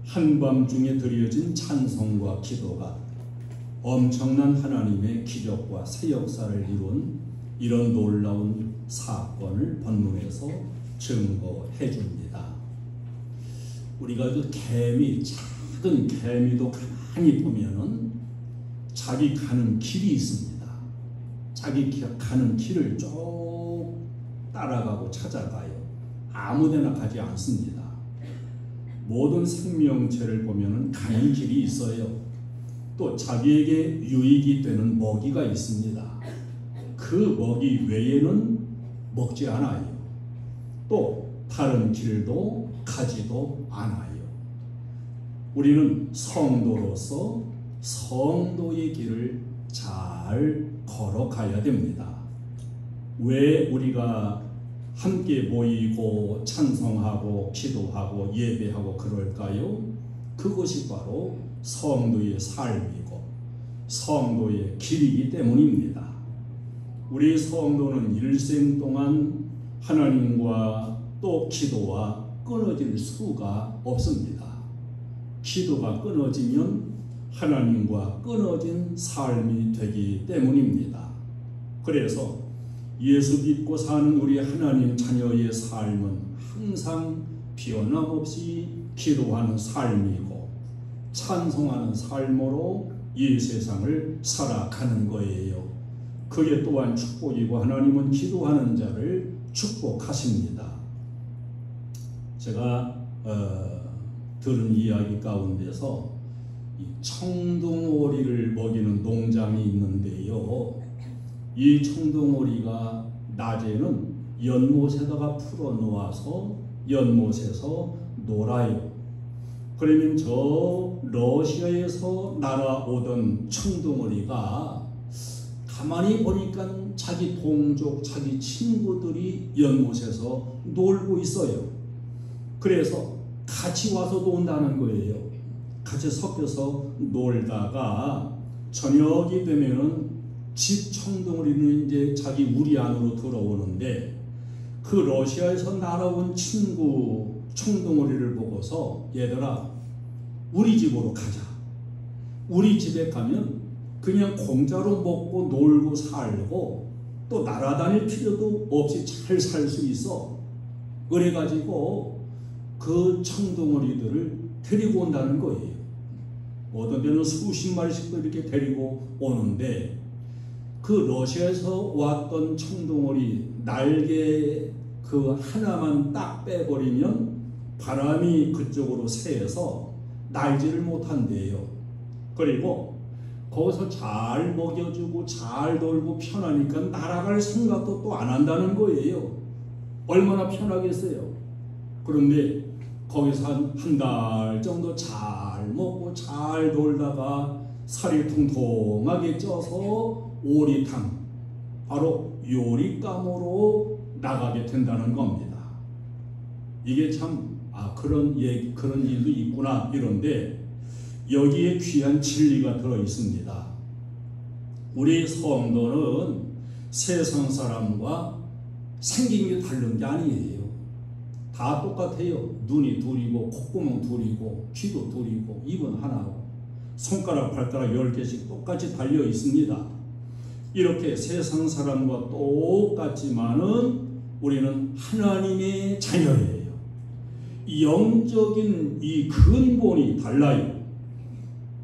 한밤중에 드려진 찬송과 기도가 엄청난 하나님의 기적과 새 역사를 이룬 이런 놀라운 사건을 본문에서 증거해 줍니다. 우리가 그 작은 개미도 가만히 보면은 자기 가는 길이 있습니다. 자기 가는 길을 쭉 따라가고 찾아가요. 아무데나 가지 않습니다. 모든 생명체를 보면은 가는 길이 있어요. 또 자기에게 유익이 되는 먹이가 있습니다. 그 먹이 외에는 먹지 않아요. 또 다른 길도 가지도 않아요. 우리는 성도로서 성도의 길을 잘 걸어가야 됩니다. 왜 우리가 함께 모이고 찬송하고 기도하고 예배하고 그럴까요? 그것이 바로 성도의 삶이고 성도의 길이기 때문입니다. 우리 성도는 일생 동안 하나님과 또 기도와 끊어질 수가 없습니다. 기도가 끊어지면 하나님과 끊어진 삶이 되기 때문입니다. 그래서 예수 믿고 사는 우리 하나님 자녀의 삶은 항상 변함없이 기도하는 삶이고 찬송하는 삶으로 이 세상을 살아가는 거예요. 그게 또한 축복이고 하나님은 기도하는 자를 축복하십니다. 제가 들은 이야기 가운데서 이 청둥오리를 먹이는 농장이 있는데요. 이 청둥오리가 낮에는 연못에다가 풀어놓아서 연못에서 놀아요. 그러면 저 러시아에서 날아오던 청둥오리가 가만히 보니까 자기 동족, 자기 친구들이 연못에서 놀고 있어요. 그래서 같이 와서 논다는 거예요. 같이 섞여서 놀다가 저녁이 되면은 집 청둥오리는 이제 자기 우리 안으로 들어오는데 그 러시아에서 날아온 친구 청둥오리를 보고서 얘들아 우리 집으로 가자. 우리 집에 가면 그냥 공짜로 먹고 놀고 살고 또 날아다닐 필요도 없이 잘 살 수 있어. 그래가지고 그 청둥오리들을 데리고 온다는 거예요. 어떤 데는 수십 마리씩도 이렇게 데리고 오는데 그 러시아에서 왔던 청둥오리 날개 그 하나만 딱 빼버리면 바람이 그쪽으로 새서 날지를 못한대요. 그리고 거기서 잘 먹여주고 잘 놀고 편하니까 날아갈 생각도 또 안 한다는 거예요. 얼마나 편하겠어요. 그런데 거기서 한 달 정도 잘 먹고 잘 놀다가 살이 통통하게 쪄서 오리탕, 바로 요리감으로 나가게 된다는 겁니다. 이게 참 그런 일도 있구나 이런데 여기에 귀한 진리가 들어 있습니다. 우리 성도는 세상 사람과 생긴 게 다른 게 아니에요. 다 똑같아요. 눈이 둘이고 콧구멍 둘이고 귀도 둘이고 입은 하나고 손가락 발가락 10개씩 똑같이 달려 있습니다. 이렇게 세상 사람과 똑같지만은 우리는 하나님의 자녀예요. 영적인 이 근본이 달라요.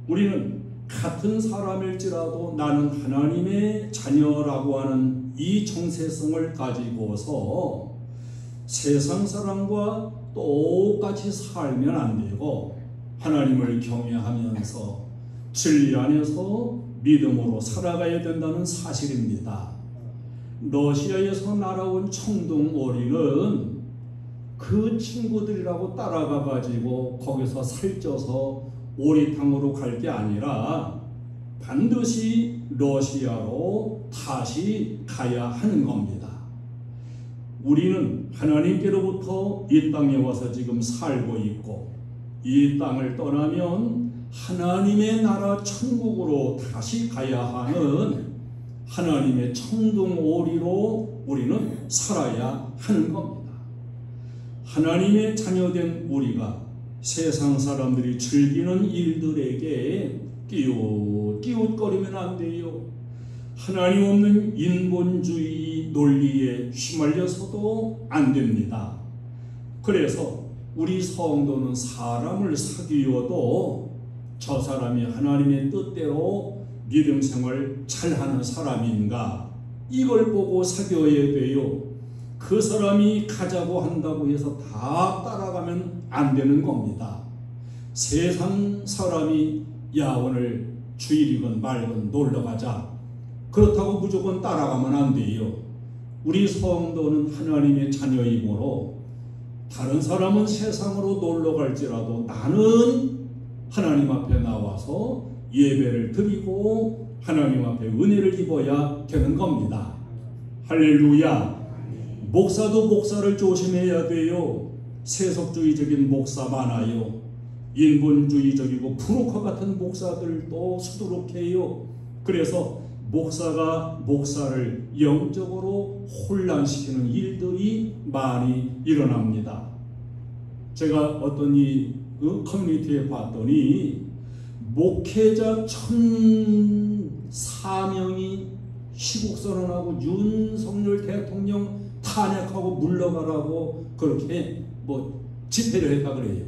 우리는 같은 사람일지라도 나는 하나님의 자녀라고 하는 이 정체성을 가지고서 세상 사람과 똑같이 살면 안 되고 하나님을 경외하면서 진리 안에서 믿음으로 살아가야 된다는 사실입니다. 러시아에서 날아온 청둥오리는 그 친구들이라고 따라가 가지고 거기서 살쪄서 오리탕으로 갈 게 아니라 반드시 러시아로 다시 가야 하는 겁니다. 우리는 하나님께로부터 이 땅에 와서 지금 살고 있고 이 땅을 떠나면 하나님의 나라 천국으로 다시 가야 하는 하나님의 청둥오리로 우리는 살아야 하는 겁니다. 하나님의 자녀된 우리가 세상 사람들이 즐기는 일들에게 끼웃거리면 안 돼요. 하나님 없는 인본주의 논리에 휘말려서도 안 됩니다. 그래서 우리 성도는 사람을 사귀어도 저 사람이 하나님의 뜻대로 믿음 생활 잘하는 사람인가, 이걸 보고 사귀어야 돼요. 그 사람이 가자고 한다고 해서 다 따라가면 안 되는 겁니다. 세상 사람이 야 오늘 주일이건 말건 놀러가자, 그렇다고 무조건 따라가면 안 돼요. 우리 성도는 하나님의 자녀이므로 다른 사람은 세상으로 놀러갈지라도 나는 하나님 앞에 나와서 예배를 드리고 하나님 앞에 은혜를 입어야 되는 겁니다. 할렐루야. 목사도 목사를 조심해야 돼요. 세속주의적인 목사 많아요. 인본주의적이고 프로커 같은 목사들도 수두룩해요. 그래서 목사가 목사를 영적으로 혼란시키는 일들이 많이 일어납니다. 제가 어떤 커뮤니티에 봤더니 목회자 1,004명이 시국선언하고 윤석열 대통령 탄핵하고 물러가라고 그렇게 집회를 했다 그래요.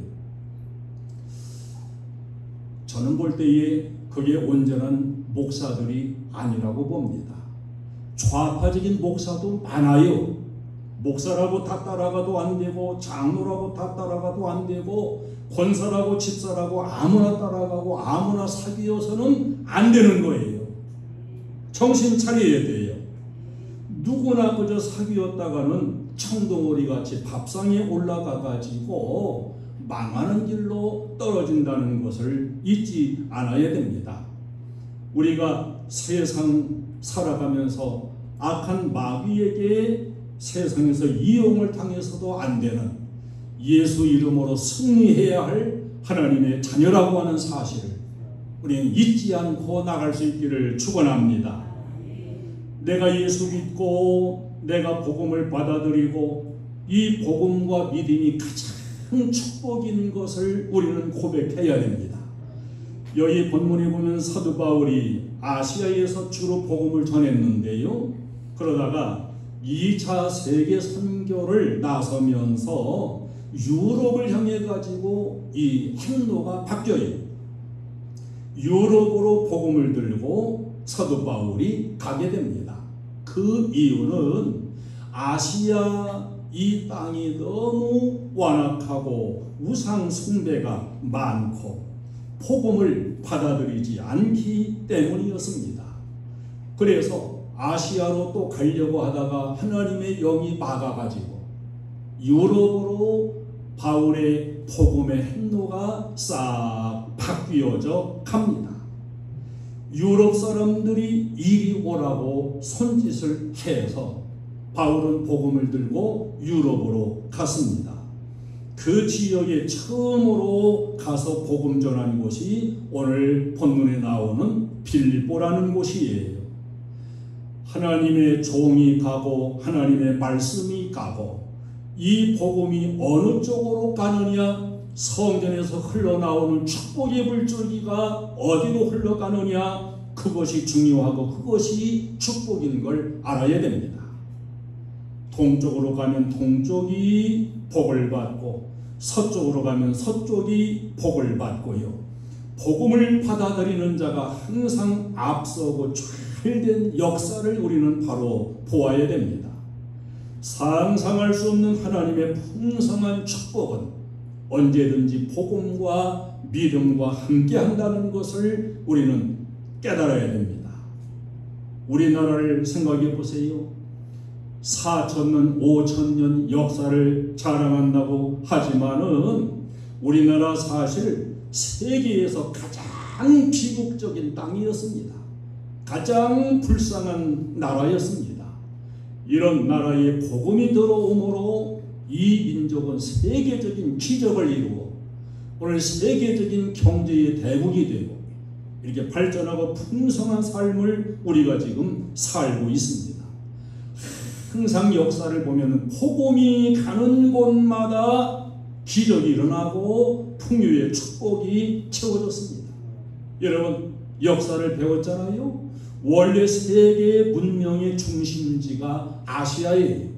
저는 볼 때에 그게 온전한 목사들이 아니라고 봅니다. 좌파적인 목사도 많아요. 목사라고 다 따라가도 안 되고, 장로라고 다 따라가도 안 되고, 권사라고 집사라고 아무나 따라가고 아무나 사귀어서는 안 되는 거예요. 정신 차려야 돼요. 누구나 그저 사귀었다가는 청동오리 같이 밥상에 올라가 가지고 망하는 길로 떨어진다는 것을 잊지 않아야 됩니다. 우리가 세상 살아가면서 악한 마귀에게 세상에서 이용을 당해서도 안 되는, 예수 이름으로 승리해야 할 하나님의 자녀라고 하는 사실을 우리는 잊지 않고 나갈 수 있기를 축원합니다. 내가 예수 믿고 내가 복음을 받아들이고 이 복음과 믿음이 가장 축복인 것을 우리는 고백해야 됩니다. 여기 본문에 보면 사도 바울이 아시아에서 주로 복음을 전했는데요. 그러다가 2차 세계 선교를 나서면서 유럽을 향해 가지고 이 행로가 바뀌어요. 유럽으로 복음을 들고 사도 바울이 가게 됩니다. 그 이유는 아시아 이 땅이 너무 완악하고 우상 숭배가 많고 복음을 받아들이지 않기 때문이었습니다. 그래서 아시아로 또 가려고 하다가 하나님의 영이 막아가지고 유럽으로 바울의 복음의 행로가 싹 바뀌어져 갑니다. 유럽 사람들이 이리 오라고 손짓을 해서 바울은 복음을 들고 유럽으로 갔습니다. 그 지역에 처음으로 가서 복음 전한 곳이 오늘 본문에 나오는 빌립보라는 곳이에요. 하나님의 종이 가고 하나님의 말씀이 가고 이 복음이 어느 쪽으로 가느냐, 성전에서 흘러나오는 축복의 물줄기가 어디로 흘러가느냐, 그것이 중요하고 그것이 축복인 걸 알아야 됩니다. 동쪽으로 가면 동쪽이 복을 받고 서쪽으로 가면 서쪽이 복을 받고요. 복음을 받아들이는 자가 항상 앞서고 잘된 역사를 우리는 바로 보아야 됩니다. 상상할 수 없는 하나님의 풍성한 축복은 언제든지 복음과 믿음과 함께 한다는 것을 우리는 깨달아야 됩니다. 우리나라를 생각해 보세요. 4,000년, 5,000년 역사를 자랑한다고 하지만은 우리나라 사실 세계에서 가장 비극적인 땅이었습니다. 가장 불쌍한 나라였습니다. 이런 나라에 복음이 들어오므로 이 민족은 세계적인 기적을 이루고 오늘 세계적인 경제의 대국이 되고 이렇게 발전하고 풍성한 삶을 우리가 지금 살고 있습니다. 항상 역사를 보면 복음이 가는 곳마다 기적이 일어나고 풍요의 축복이 채워졌습니다. 여러분 역사를 배웠잖아요. 원래 세계 문명의 중심지가 아시아예요.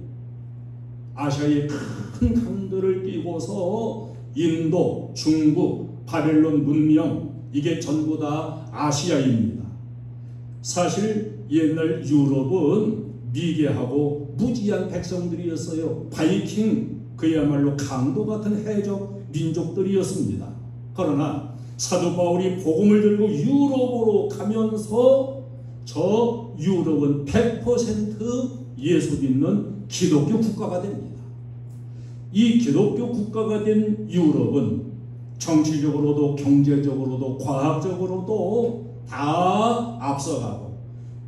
아시아의 큰 강들을 끼고서 인도, 중국, 바벨론 문명, 이게 전부 다 아시아입니다. 사실 옛날 유럽은 미개하고 무지한 백성들이었어요. 바이킹, 그야말로 강도 같은 해적 민족들이었습니다. 그러나 사도 바울이 복음을 들고 유럽으로 가면서 저 유럽은 100% 예수 믿는 기독교 국가가 됩니다. 이 기독교 국가가 된 유럽은 정치적으로도 경제적으로도 과학적으로도 다 앞서가고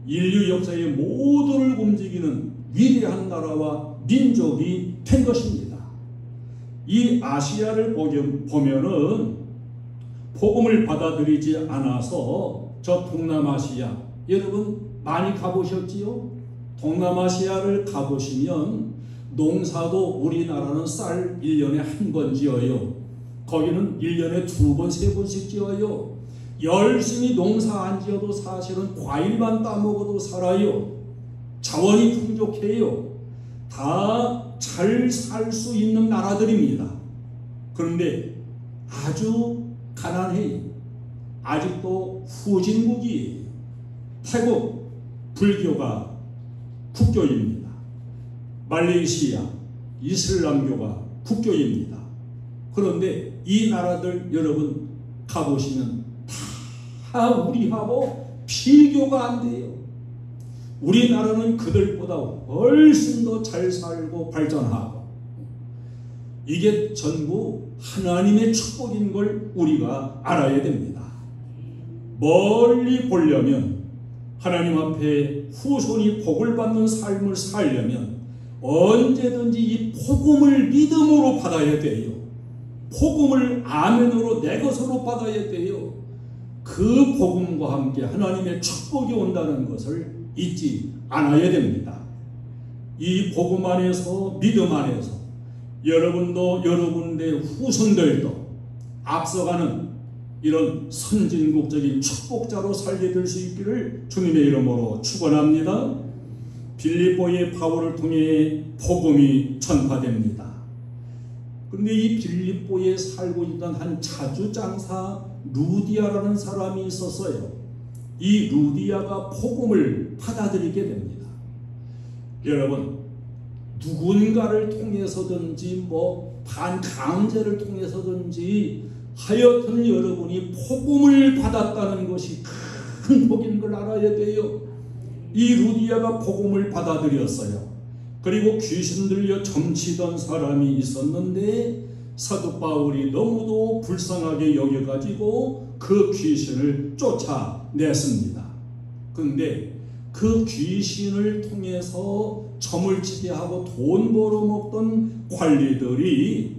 인류 역사의 모두를 움직이는 위대한 나라와 민족이 된 것입니다. 이 아시아를 보면은 복음을 받아들이지 않아서 저 동남아시아, 여러분 많이 가보셨지요? 동남아시아를 가보시면 농사도 우리나라는 쌀 1년에 한 번 지어요. 거기는 1년에 2번, 3번씩 지어요. 열심히 농사 안 지어도 사실은 과일만 따먹어도 살아요. 자원이 풍족해요. 다 잘 살 수 있는 나라들입니다. 그런데 아주 가난해요. 아직도 후진국이에요. 태국 불교가 국교입니다. 말레이시아 이슬람교가 국교입니다. 그런데 이 나라들 여러분 가보시면 다 우리하고 비교가 안 돼요. 우리나라는 그들보다 훨씬 더 잘 살고 발전하고, 이게 전부 하나님의 축복인 걸 우리가 알아야 됩니다. 멀리 보려면, 하나님 앞에 후손이 복을 받는 삶을 살려면 언제든지 이 복음을 믿음으로 받아야 돼요. 복음을 아멘으로 내 것으로 받아야 돼요. 그 복음과 함께 하나님의 축복이 온다는 것을 잊지 않아야 됩니다. 이 복음 안에서, 믿음 안에서 여러분도 여러분의 후손들도 앞서가는 이런 선진국적인 축복자로 살게 될 수 있기를 주님의 이름으로 축원합니다. 빌립보의 바울을 통해 복음이 전파됩니다. 그런데 이 빌립보에 살고 있던 한 자주장사 루디아라는 사람이 있었어요. 이 루디아가 복음을 받아들이게 됩니다. 여러분, 누군가를 통해서든지 반강제를 통해서든지 하여튼 여러분이 복음을 받았다는 것이 큰 복인 걸 알아야 돼요. 이 루디아가 복음을 받아들였어요. 그리고 귀신 들려 점치던 사람이 있었는데 사도 바울이 너무도 불쌍하게 여겨가지고 그 귀신을 쫓아냈습니다. 그런데 그 귀신을 통해서 점을 치게 하고 돈 벌어먹던 관리들이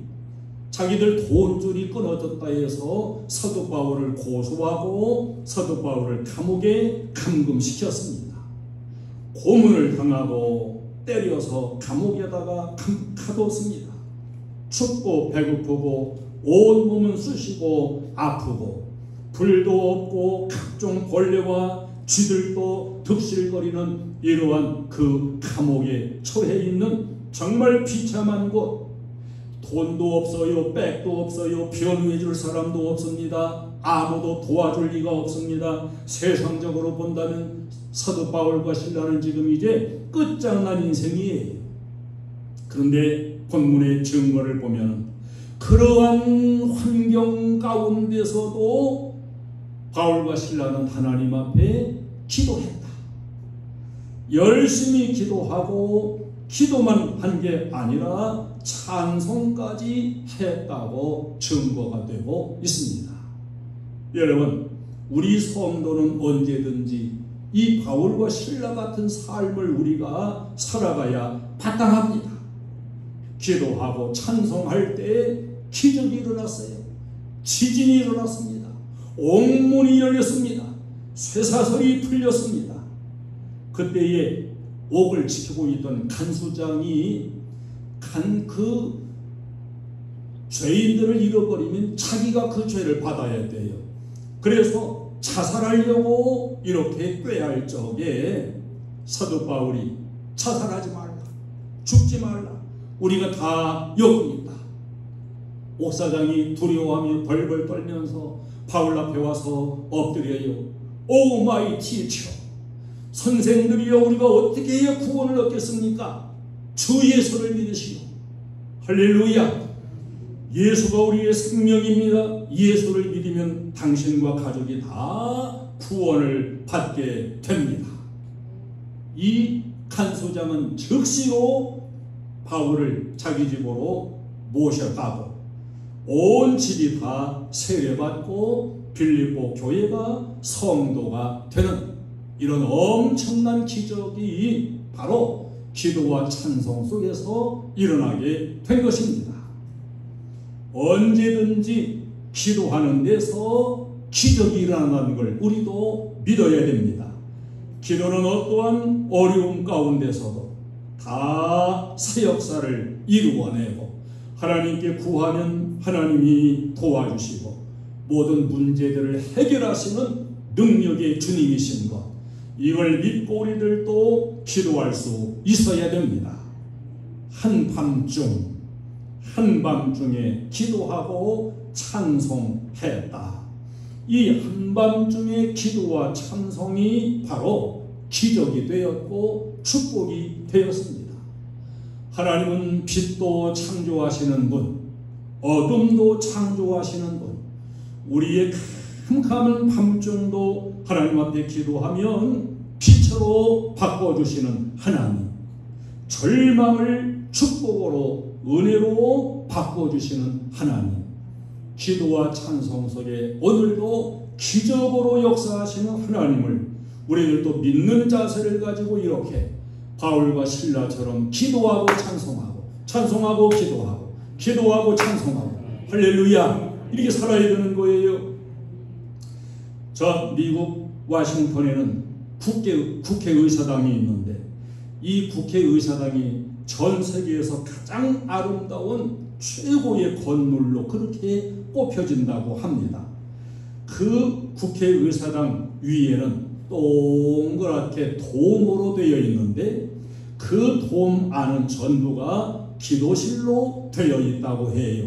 자기들 돈줄이 끊어졌다 해서 사도 바울을 고소하고 사도 바울을 감옥에 감금시켰습니다. 고문을 당하고 때려서 감옥에다가 가뒀습니다. 춥고 배고프고 온몸은 쑤시고 아프고 불도 없고 각종 벌레와 쥐들도 득실거리는 이러한 그 감옥에 처해 있는 정말 비참한 곳, 돈도 없어요, 백도 없어요, 변호해 줄 사람도 없습니다. 아무도 도와줄 리가 없습니다. 세상적으로 본다면 사도 바울과 실라는 지금 이제 끝장난 인생이에요. 그런데 본문의 증거를 보면 그러한 환경 가운데서도 바울과 실라는 하나님 앞에 기도했다. 열심히 기도하고 기도만 한 게 아니라 찬송까지 했다고 증거가 되고 있습니다. 여러분, 우리 성도는 언제든지 이 바울과 실라 같은 삶을 우리가 살아가야 마땅합니다. 기도하고 찬송할 때 기적이 일어났어요. 지진이 일어났습니다. 옥문이 열렸습니다. 쇠사슬이 풀렸습니다. 그때에 옥을 지키고 있던 간수장이 그 죄인들을 잃어버리면 자기가 그 죄를 받아야 돼요. 그래서 자살하려고 이렇게 꾀할 적에 사도 바울이 자살하지 말라, 죽지 말라, 우리가 다 여기있다. 옥사장이 두려워하며 벌벌 떨면서 바울 앞에 와서 엎드려요. 오 마이 티처, 선생들이여, 우리가 어떻게 해야 구원을 얻겠습니까? 주 예수를 믿으시오. 할렐루야. 예수가 우리의 생명입니다. 예수를 믿으면 당신과 가족이 다 구원을 받게 됩니다. 이 간소장은 즉시로 바울을 자기 집으로 모셔가고 온 집이 다 세례받고 빌립보 교회가 성도가 되는 이런 엄청난 기적이 바로 기도와 찬송 속에서 일어나게 된 것입니다. 언제든지 기도하는 데서 기적이 일어나는 걸 우리도 믿어야 됩니다. 기도는 어떠한 어려움 가운데서도 다 새 역사를 이루어내고 하나님께 구하면 하나님이 도와주시고 모든 문제들을 해결하시는 능력의 주님이신 것, 이걸 믿고 우리들도 기도할 수 있어야 됩니다. 한밤중에 기도하고 찬송했다. 이 한밤중에 기도와 찬송이 바로 기적이 되었고 축복이 되었습니다. 하나님은 빛도 창조하시는 분, 어둠도 창조하시는 분, 우리의 캄캄한 밤중도 하나님 앞에 기도하면 빛으로 바꿔주시는 하나님, 절망을 축복으로 은혜로 바꿔주시는 하나님, 기도와 찬송 속에 오늘도 기적으로 역사하시는 하나님을 우리들도 믿는 자세를 가지고 이렇게 바울과 실라처럼 기도하고 찬송하고, 찬송하고 기도하고, 기도하고 찬송하고, 할렐루야, 이렇게 살아야 되는 거예요. 저 미국 워싱턴에는 국회의사당이 있는데 이 국회의사당이 전 세계에서 가장 아름다운 최고의 건물로 그렇게 꼽혀진다고 합니다. 그 국회의사당 위에는 동그랗게 돔으로 되어 있는데 그 돔 안은 전부가 기도실로 되어 있다고 해요.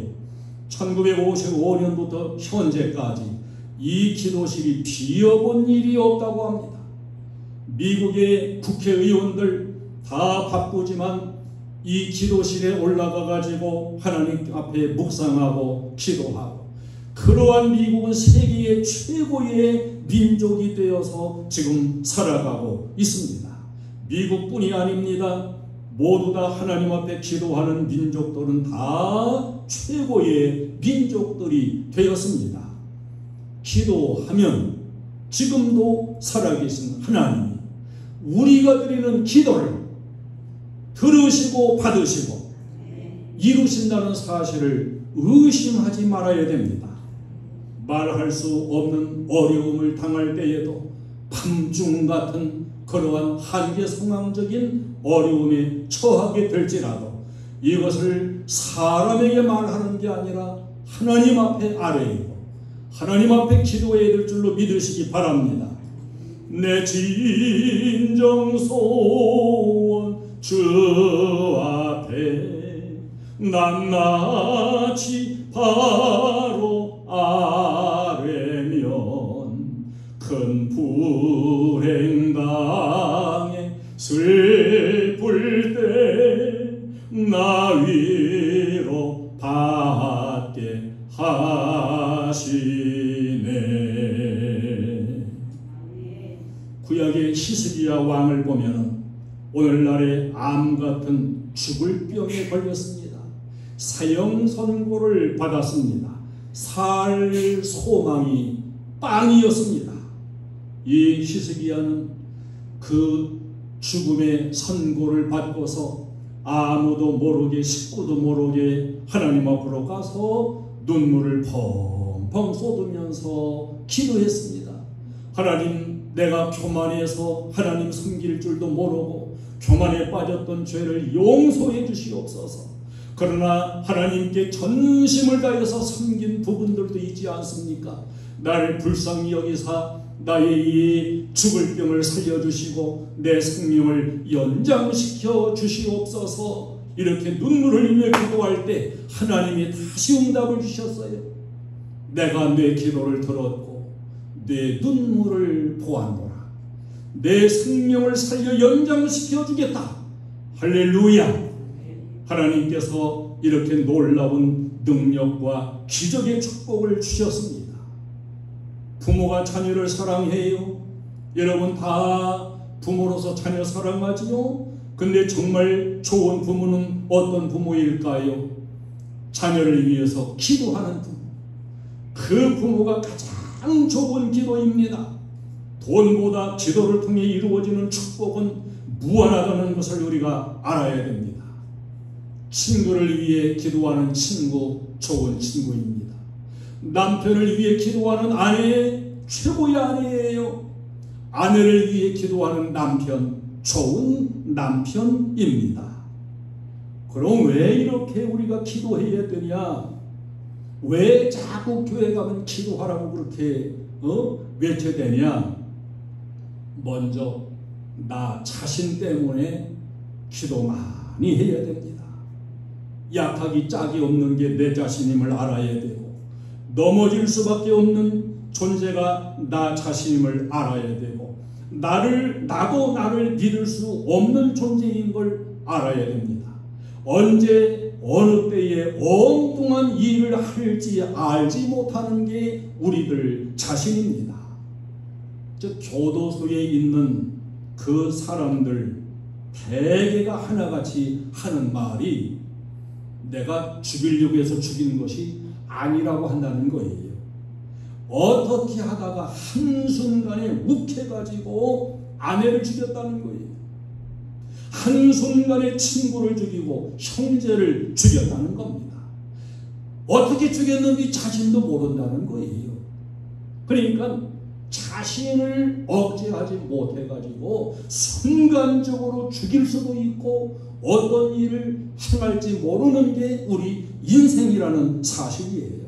1955년부터 현재까지 이 기도실이 비어본 일이 없다고 합니다. 미국의 국회의원들 다 바쁘지만 이 기도실에 올라가 가지고 하나님 앞에 묵상하고 기도하고, 그러한 미국은 세계의 최고의 민족이 되어서 지금 살아가고 있습니다. 미국뿐이 아닙니다. 모두 다 하나님 앞에 기도하는 민족들은 다 최고의 민족들이 되었습니다. 기도하면 지금도 살아계신 하나님이 우리가 드리는 기도를 들으시고 받으시고 이루신다는 사실을 의심하지 말아야 됩니다. 말할 수 없는 어려움을 당할 때에도 밤중 같은 그러한 한계 상황적인 어려움에 처하게 될지라도 이것을 사람에게 말하는 게 아니라 하나님 앞에 아뢰이고 하나님 앞에 기도해야 될 줄로 믿으시기 바랍니다. 내 진정 소원 주 앞에 낱낱이 바로 아뢰면 큰 불행당에 슬플 때 나 위로 받게 하시네. 구약의 히스기야 왕을 보면은 오늘날의 암 같은 죽을 병에 걸렸습니다. 사형 선고를 받았습니다. 살 소망이 빵이었습니다. 이 히스기야는 그 죽음의 선고를 받고서 아무도 모르게, 식구도 모르게 하나님 앞으로 가서 눈물을 펑펑 쏟으면서 기도했습니다. 하나님, 내가 교만해서 하나님 섬길 줄도 모르고 교만에 빠졌던 죄를 용서해 주시옵소서. 그러나 하나님께 전심을 다해서 섬긴 부분들도 있지 않습니까? 나를 불쌍히 여기사 나의 이 죽을 병을 살려주시고 내 생명을 연장시켜 주시옵소서. 이렇게 눈물을 흘리며 기도할 때 하나님이 다시 응답을 주셨어요. 내가 내 기도를 들었고 내 눈물을 보았노라. 내 생명을 살려 연장시켜 주겠다. 할렐루야. 하나님께서 이렇게 놀라운 능력과 기적의 축복을 주셨습니다. 부모가 자녀를 사랑해요. 여러분 다 부모로서 자녀 사랑하지요? 근데 정말 좋은 부모는 어떤 부모일까요? 자녀를 위해서 기도하는 부모. 그 부모가 가장 좋은 기도입니다. 돈보다 기도를 통해 이루어지는 축복은 무한하다는 것을 우리가 알아야 됩니다. 친구를 위해 기도하는 친구, 좋은 친구입니다. 남편을 위해 기도하는 아내, 최고의 아내예요. 아내를 위해 기도하는 남편, 좋은 남편입니다. 그럼 왜 이렇게 우리가 기도해야 되냐? 왜 자꾸 교회 가면 기도하라고 그렇게 외쳐야 되냐? 먼저 나 자신 때문에 기도 많이 해야 됩니다. 약하기 짝이 없는 게 내 자신임을 알아야 되고, 넘어질 수밖에 없는 존재가 나 자신임을 알아야 되고, 나도 나를 믿을 수 없는 존재인 걸 알아야 됩니다. 언제 어느 때에 엉뚱한 일을 할지 알지 못하는 게 우리들 자신입니다. 즉 교도소에 있는 그 사람들 대개가 하나같이 하는 말이 내가 죽이려고 해서 죽인 것이 아니라고 한다는 거예요. 어떻게 하다가 한순간에 욱해가지고 아내를 죽였다는 거예요. 한순간에 친구를 죽이고 형제를 죽였다는 겁니다. 어떻게 죽였는지 자신도 모른다는 거예요. 그러니까 자신을 억제하지 못해가지고 순간적으로 죽일 수도 있고 어떤 일을 행할지 모르는 게 우리 인생이라는 사실이에요.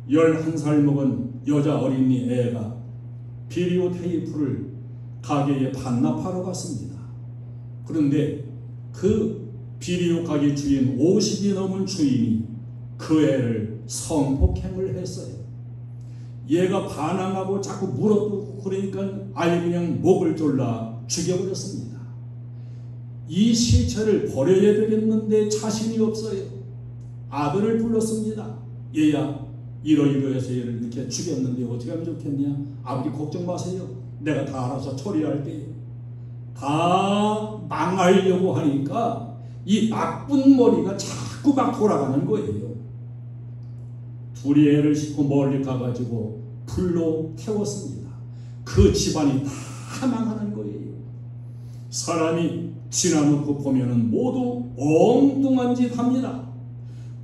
11살 먹은 여자 어린이 애가 비디오 테이프를 가게에 반납하러 갔습니다. 그런데 그 비디오 가게 주인 50이 넘은 주인이 그 애를 성폭행을 했어요. 얘가 반항하고 자꾸 물어뜯고 그러니까 아예 그냥 목을 졸라 죽여버렸습니다. 이 시체를 버려야 되겠는데 자신이 없어요. 아들을 불렀습니다. 얘야, 이러이러해서 얘를 이렇게 죽였는데 어떻게 하면 좋겠냐? 아버지 걱정 마세요. 내가 다 알아서 처리할게요. 다 망하려고 하니까 이 나쁜 머리가 자꾸 막 돌아가는 거예요. 둘이 애를 싣고 멀리 가가지고 불로 태웠습니다. 그 집안이 다 망하는 거예요. 사람이 지나놓고 보면은 모두 엉뚱한 짓 합니다.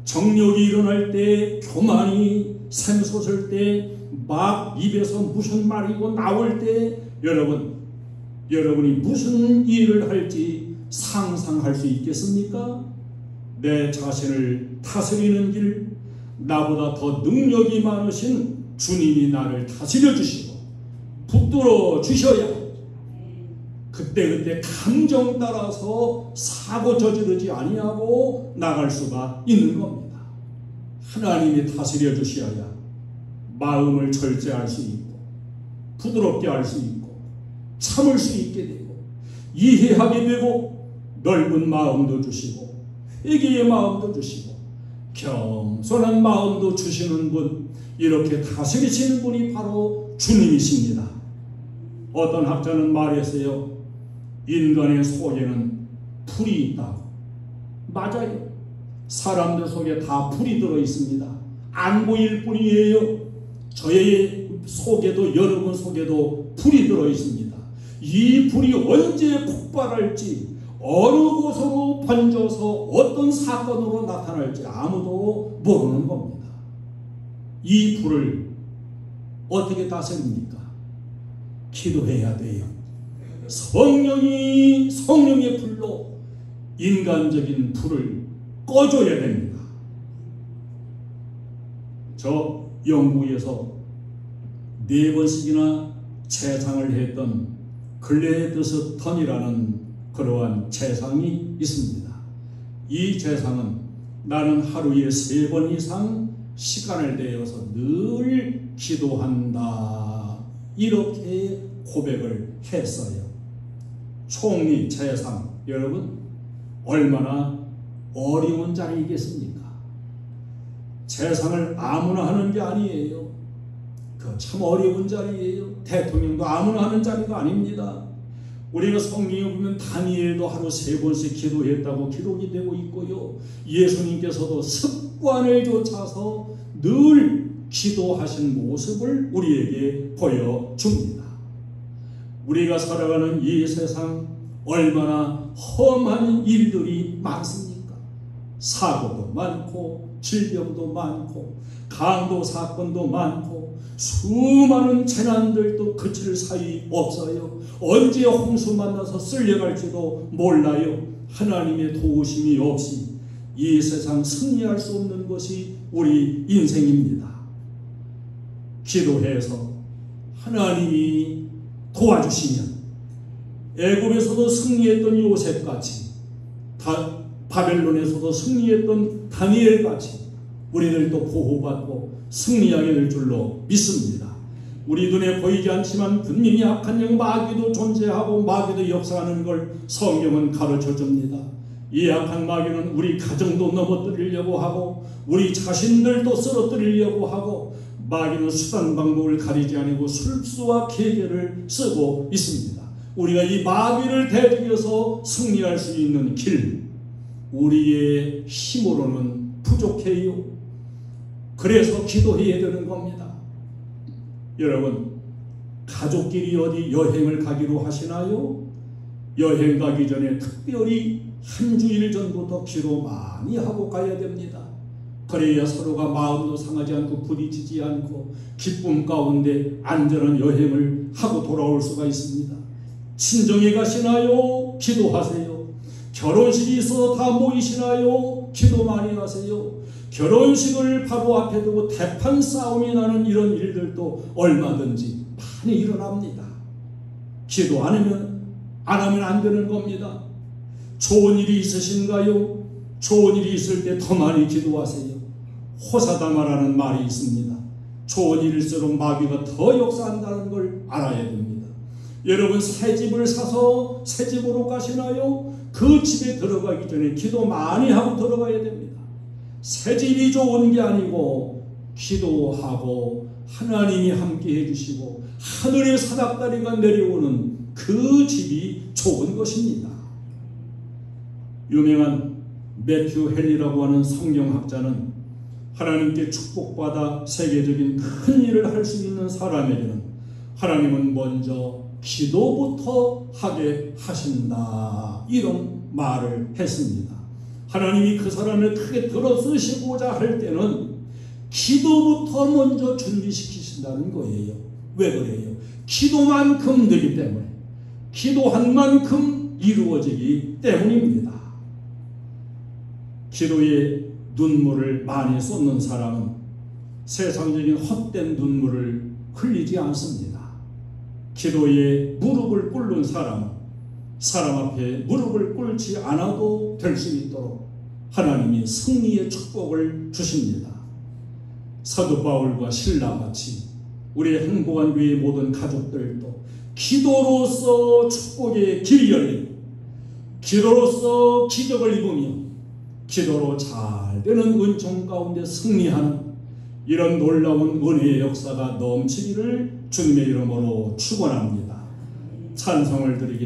정욕이 일어날 때, 교만이 샘솟을 때, 막 입에서 무슨 말이고 나올 때 여러분이 무슨 일을 할지 상상할 수 있겠습니까? 내 자신을 다스리는 길, 나보다 더 능력이 많으신 주님이 나를 다스려 주시고 붙들어 주셔야 그때 감정 따라서 사고 저지르지 아니하고 나갈 수가 있는 겁니다. 하나님이 다스려 주셔야 마음을 절제할 수 있고 부드럽게 할 수 있고 참을 수 있게 되고 이해하게 되고 넓은 마음도 주시고 회개의 마음도 주시고 겸손한 마음도 주시는 분, 이렇게 다스리시는 분이 바로 주님이십니다. 어떤 학자는 말했어요. 인간의 속에는 불이 있다고. 맞아요. 사람들 속에 다 불이 들어있습니다. 안 보일 뿐이에요. 저의 속에도 여러분 속에도 불이 들어있습니다. 이 불이 언제 폭발할지, 어느 곳으로 번져서 어떤 사건으로 나타날지 아무도 모르는 겁니다. 이 불을 어떻게 다스립니까? 기도해야 돼요. 성령의 불로 인간적인 불을 꺼줘야 됩니다. 저 영국에서 4번씩이나 재상을 했던 글래드스턴이라는 그러한 재상이 있습니다. 이 재상은 나는 하루에 3번 이상 시간을 내어서 늘 기도한다, 이렇게 고백을 했어요. 총리 재상, 여러분 얼마나 어려운 자리이겠습니까? 재상을 아무나 하는 게 아니에요. 그 참 어려운 자리예요. 대통령도 아무나 하는 자리가 아닙니다. 우리가 성경에 보면 다니엘도 하루 3번씩 기도했다고 기록이 되고 있고요. 예수님께서도 습관을 좇아서 늘 기도하신 모습을 우리에게 보여줍니다. 우리가 살아가는 이 세상 얼마나 험한 일들이 많습니까? 사고도 많고 질병도 많고 강도 사건도 많고 수많은 재난들도 그칠 사이 없어요. 언제 홍수 만나서 쓸려갈지도 몰라요. 하나님의 도우심이 없이 이 세상 승리할 수 없는 것이 우리 인생입니다. 기도해서 하나님이 도와주시면 애굽에서도 승리했던 요셉같이, 바벨론에서도 승리했던 다니엘같이 우리들도 보호받고 승리하게 될 줄로 믿습니다. 우리 눈에 보이지 않지만 분명히 악한 영 마귀도 존재하고 마귀도 역사하는 걸 성경은 가르쳐줍니다. 이 악한 마귀는 우리 가정도 넘어뜨리려고 하고 우리 자신들도 쓰러뜨리려고 하고, 마귀는 수단 방법을 가리지 않고 술수와 계계를 쓰고 있습니다. 우리가 이 마귀를 대적해서 승리할 수 있는 길, 우리의 힘으로는 부족해요. 그래서 기도해야 되는 겁니다. 여러분, 가족끼리 어디 여행을 가기로 하시나요? 여행 가기 전에 특별히 한 주일 전부터 기도 많이 하고 가야 됩니다. 그래야 서로가 마음도 상하지 않고 부딪히지 않고 기쁨 가운데 안전한 여행을 하고 돌아올 수가 있습니다. 친정에 가시나요? 기도하세요. 결혼식이 있어서 다 모이시나요? 기도 많이 하세요. 결혼식을 바로 앞에 두고 대판 싸움이 나는 이런 일들도 얼마든지 많이 일어납니다. 기도 안 하면 안 되는 겁니다. 좋은 일이 있으신가요? 좋은 일이 있을 때 더 많이 기도하세요. 호사다마라는 말이 있습니다. 좋은 일일수록 마귀가 더 역사한다는 걸 알아야 됩니다. 여러분, 새 집을 사서 새 집으로 가시나요? 그 집에 들어가기 전에 기도 많이 하고 들어가야 됩니다. 새 집이 좋은 게 아니고 기도하고 하나님이 함께 해주시고 하늘의 사닥다리가 내려오는 그 집이 좋은 것입니다. 유명한 매튜 헨리라고 하는 성경학자는 하나님께 축복받아 세계적인 큰 일을 할 수 있는 사람에게는 하나님은 먼저 기도부터 하게 하신다, 이런 말을 했습니다. 하나님이 그 사람을 크게 들어쓰시고자 할 때는 기도부터 먼저 준비시키신다는 거예요. 왜 그래요? 기도만큼 되기 때문에, 기도한 만큼 이루어지기 때문입니다. 기도에 눈물을 많이 쏟는 사람은 세상적인 헛된 눈물을 흘리지 않습니다. 기도에 무릎을 꿇는 사람은 사람 앞에 무릎을 꿇지 않아도 될 수 있도록 하나님이 승리의 축복을 주십니다. 사도 바울과 신라같이 우리의 행복한 교회의 모든 가족들도 기도로서 축복의 길이 열리고 기도로서 기적을 입으며 기도로 잘 되는 은총 가운데 승리하는 이런 놀라운 은혜의 역사가 넘치기를 주님의 이름으로 축원합니다. 찬송을 드리겠습니다.